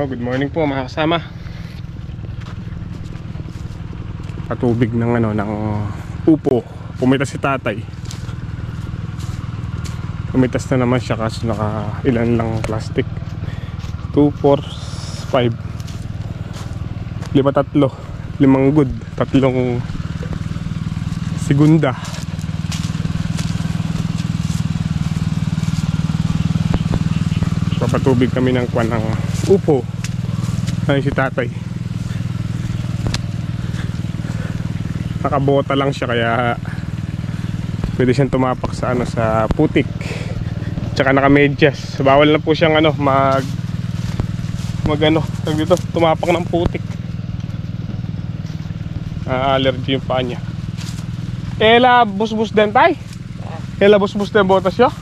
Good morning po mga kasama. Patubig ng ng upo. Pumitas si tatay. Pumitas na naman siya kasi naka ilan lang plastic. 2, 4, 5 5 good. 3 segunda. Papatubig kami ng kwan ng upo. Ay si tatay. Nakabota lang siya kaya pwede siyang tumapak sa sa putik. Tsaka naka-medyas. Bawal na po siyang tumapak ng putik. Allergy yung paa niya. Ela busbus din tay? Ela busbus din botas siya?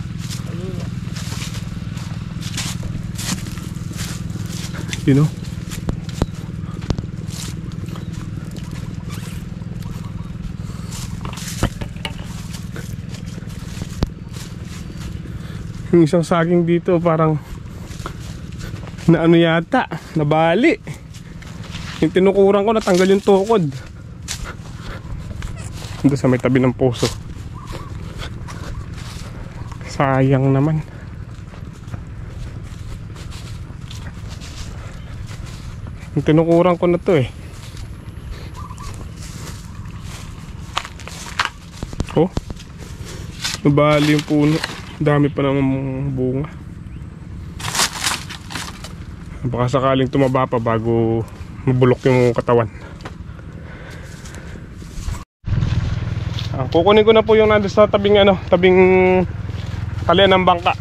You know? Yung isang saging dito parang yata, nabali. Yung tinukuran ko natanggal yung tukod. Doon sa may tabi ng puso. Sayang naman. Yung tinukuran ko na to eh. Oh, nabali yung puno. Dami pa namang bunga. Baka sakaling tumaba pa bago mabulok yung katawan. Kukunin ko na po yung nandun sa tabing tabing talian ng bangka.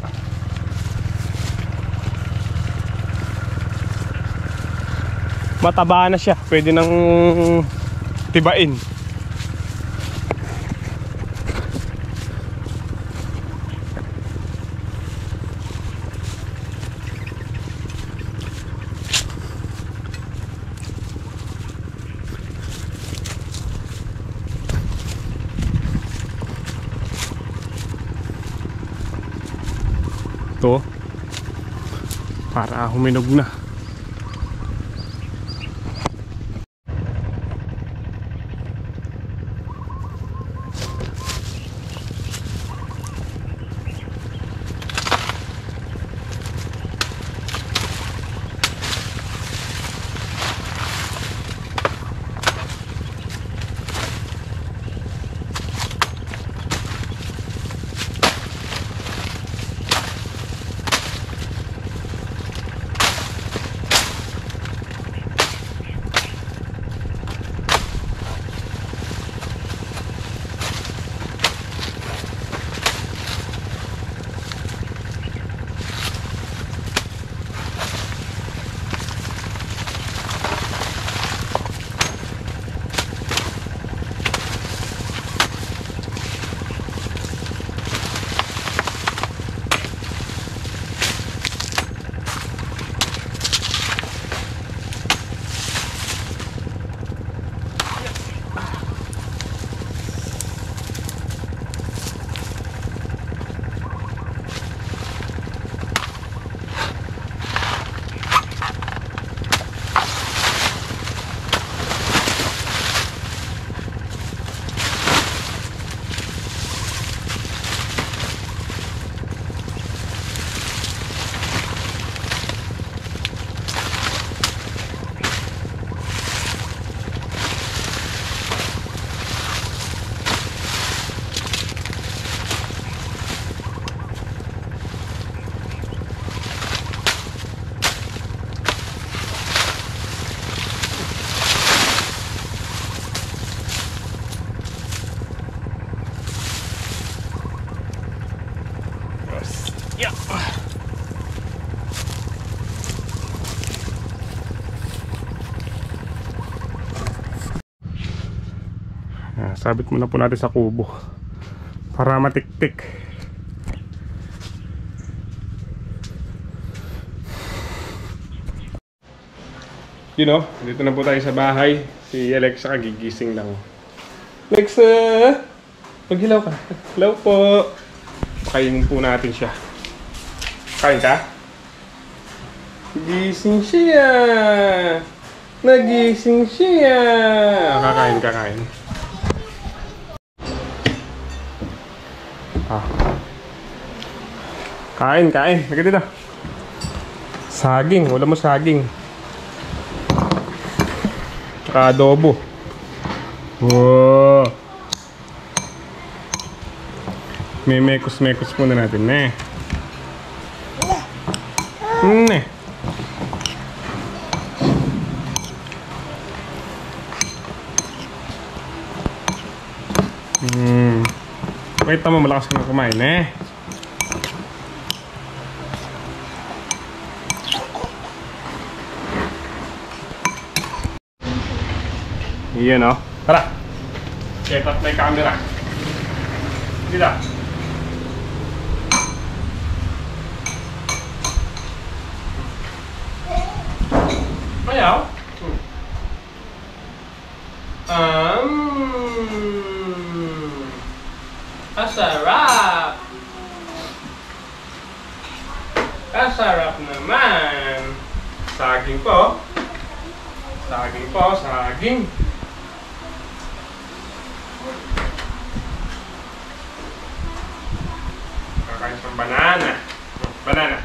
Mataba na siya, pwede nang tibain. Ito para huminog na. Sabit muna po natin sa kubo para matiktik. Dito na po tayo sa bahay. Si Alexa kagigising lang. Alexa! Maghilaw ka. Hello po. Kainin po natin siya. Kain ka? Gising siya! Nagising siya! Kakain, kakain. Ah. Kain, kain. Lagay dito. Saging. Wala mo saging. Tsaka adobo. Wow! May mekos-mekos muna natin, ne. Ne. Wait mo, malakas ka na kumain, eh. Iyan, oh. Tara! Set up na yung camera. Dito. Ayaw? Masarap! Masarap naman! Saging po. Saging po, saging. Kakain siyang banana. Banana.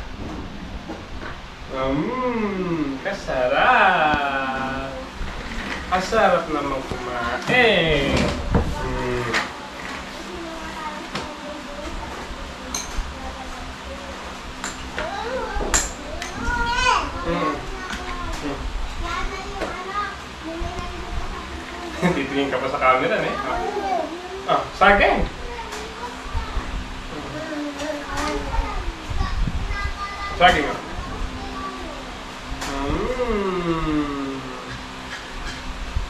Kasarap. Kasarap naman kumain. Titingin ka pa sa camera, eh. Ah, saging. Saging, ah.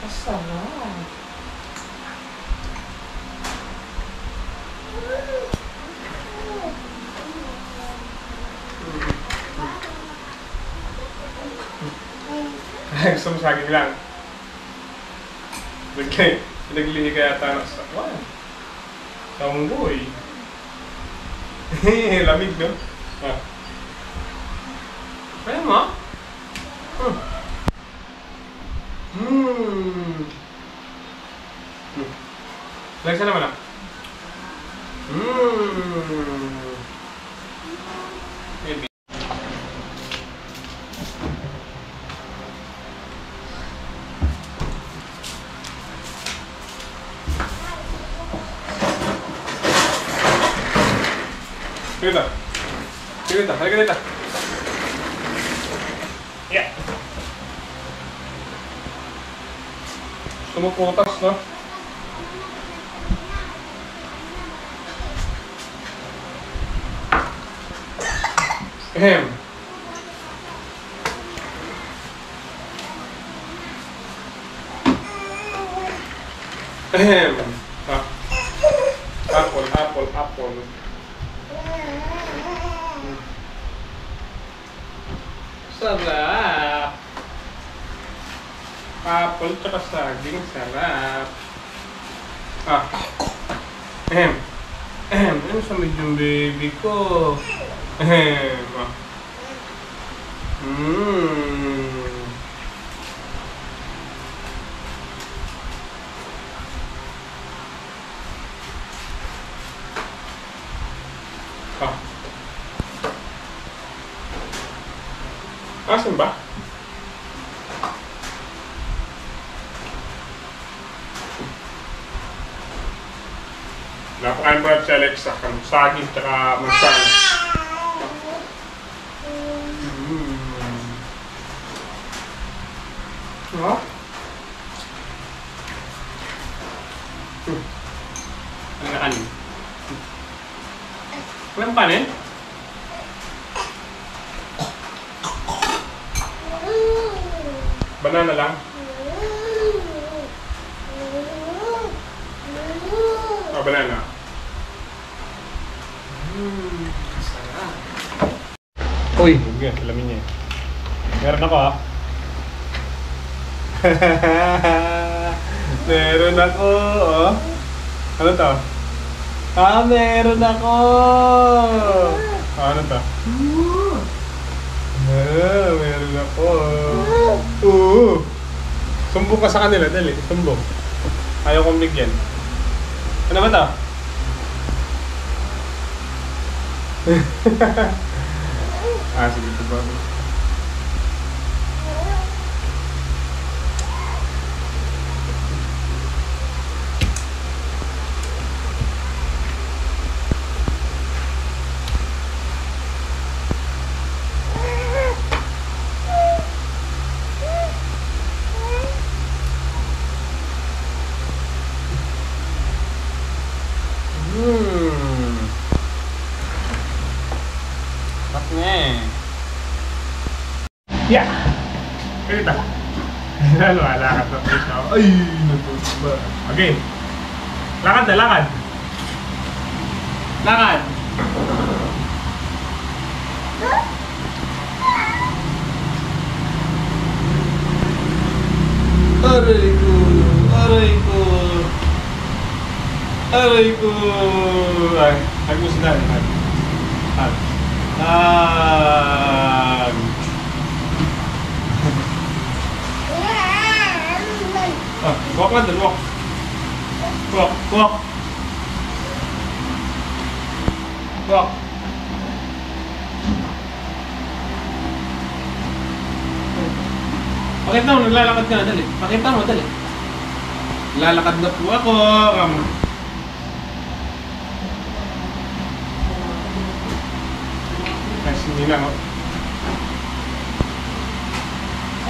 Kasarap. Gusto mo saging lang. Naglihi ka yata ng sakwan. Sa unggoy. Lamig, no? Ah. Kaya mo? Lagsa naman, ah. Maybe. Dito. Dito. Halika dito. Yeah. Sumuputas, no? Ahem. Ahem. Ah. Apple, apple, apple. Sarap. Apple tsaka saging, sarap. Ah. Ahem. Ahem. Ano sa medium baby ko? Ahem. Ah. Ah. Asan ba? Napakain ba si Alexa? Saging tsaka mansana. Oh? Ano na kanin? Walang kanin? Banana lang? Oh, banana. Sarap. Uy! Huwag yan, alamin niya. Meron ako, ha? Meron ako, oh. Ano to? Ah, meron ako! Ano to? Meron Sumbong ka sa kanila, dali. Sumbong. Ayaw kong bigyan. Ano ba to? Sige ito ba? Yeah! Kita. Lakad na po siya. Ay! Natutuba. Okay. Lakad na, lakad. Lakad. Aray ko. Aray ko. Aray ko. Ay, hagos na. Walk on, then walk. Walk, walk. Walk. Pakita mo, naglalakad ka na, dali. Pakita mo, dali. Lalakad na po ako. Nice, hindi lang, oh.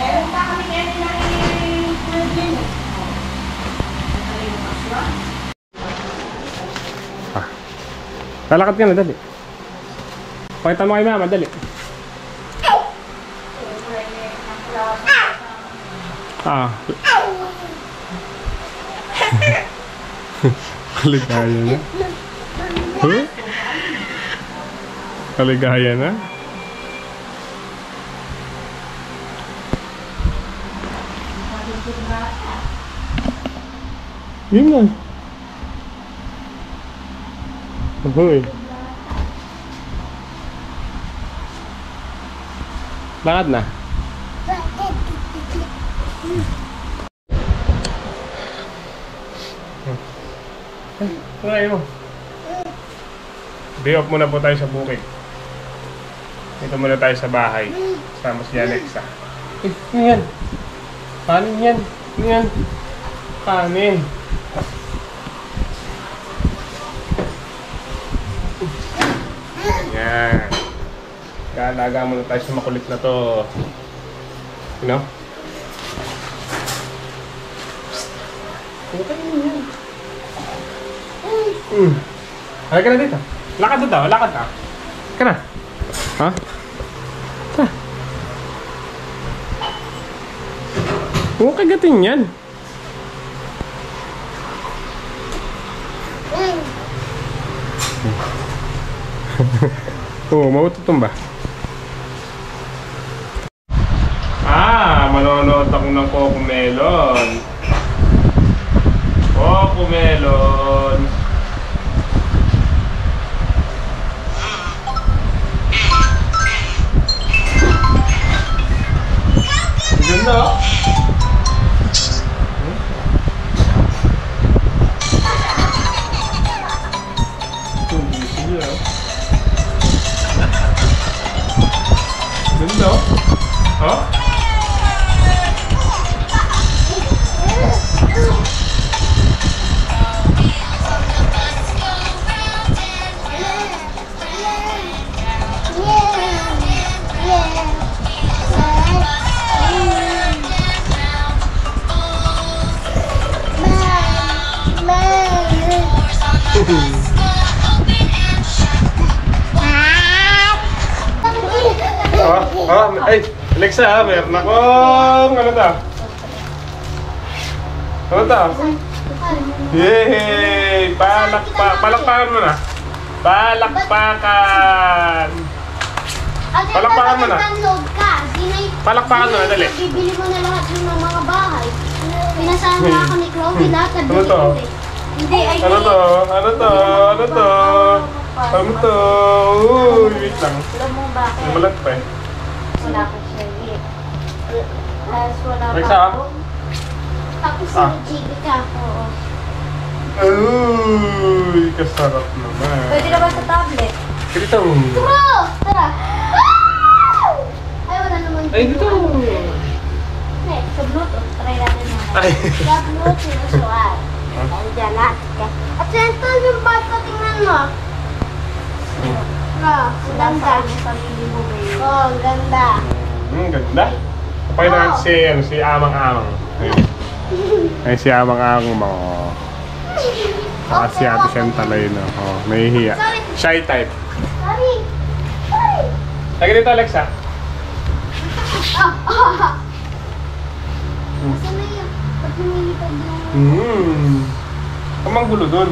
Meron pa kami ngayon na Lalakad ka na, dali. Pakita mo kay mama, dali. Kaligaya na. Huh? Kaligaya na. Yun na. Ahoy. Lakad na. Try mo. Day off muna po tayo sa bukid. Dito muna tayo sa bahay. Sama si Alexa. Ano yan? Kanin yan. Ano yan? Kanin. Yan. Kaalaga muna tayo sa makulit na to. You know? Okay yan. Halika na dito. Lakad na daw, lakad na. Halika na. Ha? Ha? Huwag kagatin yan. Oo, maututumba. Manonood ako ng Cocomelon. Cocomelon. Ganda. Ganda. Ha? Ay, Alexa, meron akong ano to? Ano to? Yay! Palakpakan mo na. Palakpakan! Palakpakan mo na. Palakpakan mo na, dali. Bibili mo na lahat yung mga bahay. Pinasahan na ako ni Chloe lahat. Ano to? Hindi, ay Ano to? Ano to? Ano to? Ano to? Uy, wait lang. Alam mo bakit? Lumalat pa eh. Wala ko siya eh. Tapos wala Alexa, pa ako. Tapos Ah. nag-GB ka. Oo. Uy, kasarap naman. Pwede naman sa tablet. Dito. Tara! Tara! Ah! Ay, wala naman. Ay, dito. Eh, Sa Bluetooth, try natin mga. Ay. Gablo, sinusuat. Andiyan na. At ito yung bata, tingnan mo. Ah, ang ganda. Yung sarili mo, babe. Oh, ang ganda. Ganda. Kapag natin si Amang-Amang. Ay, si Amang-Amang mo. Si Ate Chantalay, no? Oh, nahihiya. Shy type. Sorry. Sorry. Lagi dito, Alexa. Asan na yun? Pag lumilipad yung... Kamang gulo dun.